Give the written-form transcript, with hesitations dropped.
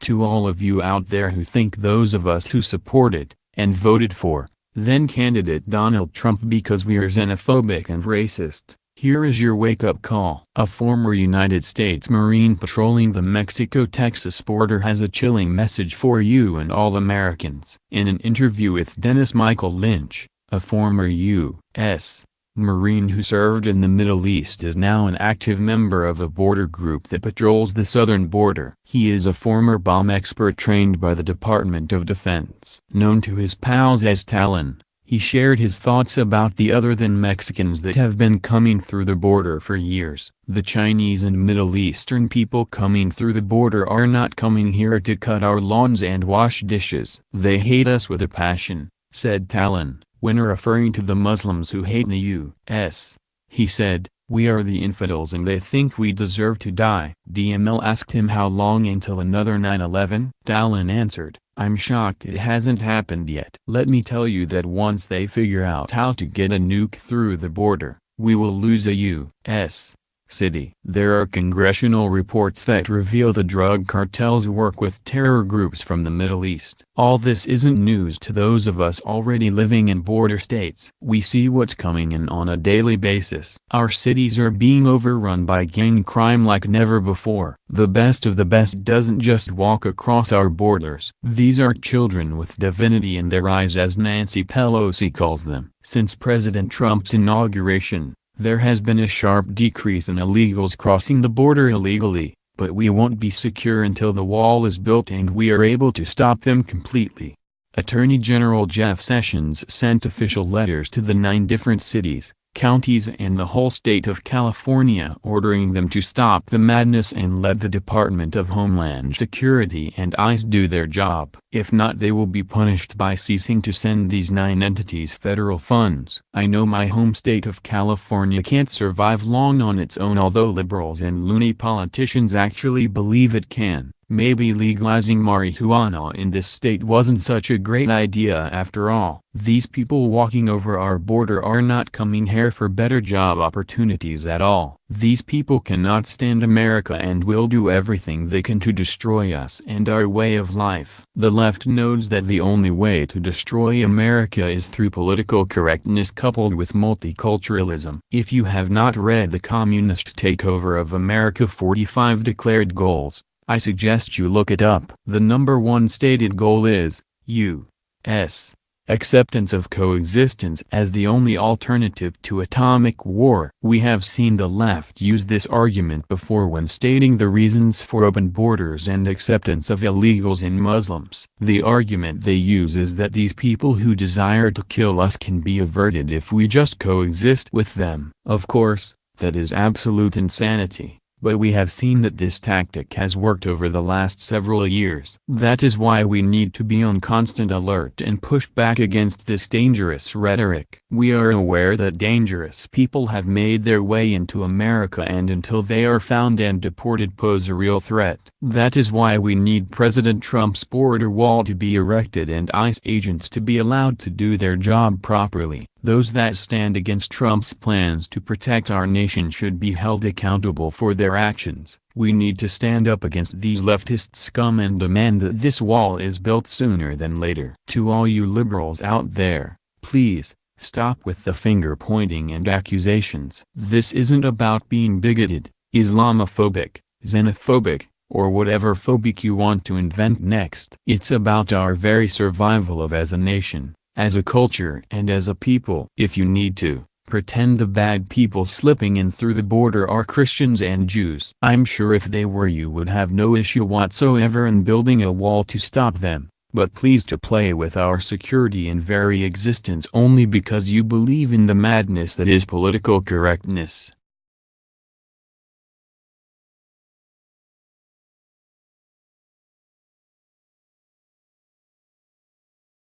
To all of you out there who think those of us who supported, and voted for, then candidate Donald Trump because we are xenophobic and racist, here is your wake-up call. A former United States Marine patrolling the Mexico-Texas border has a chilling message for you and all Americans. In an interview with Dennis Michael Lynch, a former U.S. Marine who served in the Middle East is now an active member of a border group that patrols the southern border. He is a former bomb expert trained by the Department of Defense. Known to his pals as Talon, he shared his thoughts about the other-than-Mexicans that have been coming through the border for years. The Chinese and Middle Eastern people coming through the border are not coming here to cut our lawns and wash dishes. They hate us with a passion, said Talon. When referring to the Muslims who hate the U.S., he said, "We are the infidels and they think we deserve to die." DML asked him how long until another 9/11. Talon answered, "I'm shocked it hasn't happened yet. Let me tell you that once they figure out how to get a nuke through the border, we will lose a U.S. city." There are congressional reports that reveal the drug cartels work with terror groups from the Middle East. All this isn't news to those of us already living in border states. We see what's coming in on a daily basis. Our cities are being overrun by gang crime like never before. The best of the best doesn't just walk across our borders. These are children with divinity in their eyes, as Nancy Pelosi calls them. Since President Trump's inauguration, there has been a sharp decrease in illegals crossing the border illegally, but we won't be secure until the wall is built and we are able to stop them completely. Attorney General Jeff Sessions sent official letters to the 9 different cities, counties and the whole state of California ordering them to stop the madness and let the Department of Homeland Security and ICE do their job. If not, they will be punished by ceasing to send these 9 entities federal funds. I know my home state of California can't survive long on its own, although liberals and loony politicians actually believe it can. Maybe legalizing marijuana in this state wasn't such a great idea after all. These people walking over our border are not coming here for better job opportunities at all. These people cannot stand America and will do everything they can to destroy us and our way of life. The left knows that the only way to destroy America is through political correctness coupled with multiculturalism. If you have not read The Communist Takeover of America 45 Declared Goals, I suggest you look it up. The number 1 stated goal is, U.S. acceptance of coexistence as the only alternative to atomic war. We have seen the left use this argument before when stating the reasons for open borders and acceptance of illegals and Muslims. The argument they use is that these people who desire to kill us can be averted if we just coexist with them. Of course, that is absolute insanity. But we have seen that this tactic has worked over the last several years. That is why we need to be on constant alert and push back against this dangerous rhetoric. We are aware that dangerous people have made their way into America and until they are found and deported pose a real threat. That is why we need President Trump's border wall to be erected and ICE agents to be allowed to do their job properly. Those that stand against Trump's plans to protect our nation should be held accountable for their actions. We need to stand up against these leftist scum and demand that this wall is built sooner than later. To all you liberals out there, please, stop with the finger-pointing and accusations. This isn't about being bigoted, Islamophobic, xenophobic, or whatever phobic you want to invent next. It's about our very survival as a nation, as a culture and as a people. If you need to, pretend the bad people slipping in through the border are Christians and Jews. I'm sure if they were, you would have no issue whatsoever in building a wall to stop them. But please to play with our security and very existence only because you believe in the madness that is political correctness.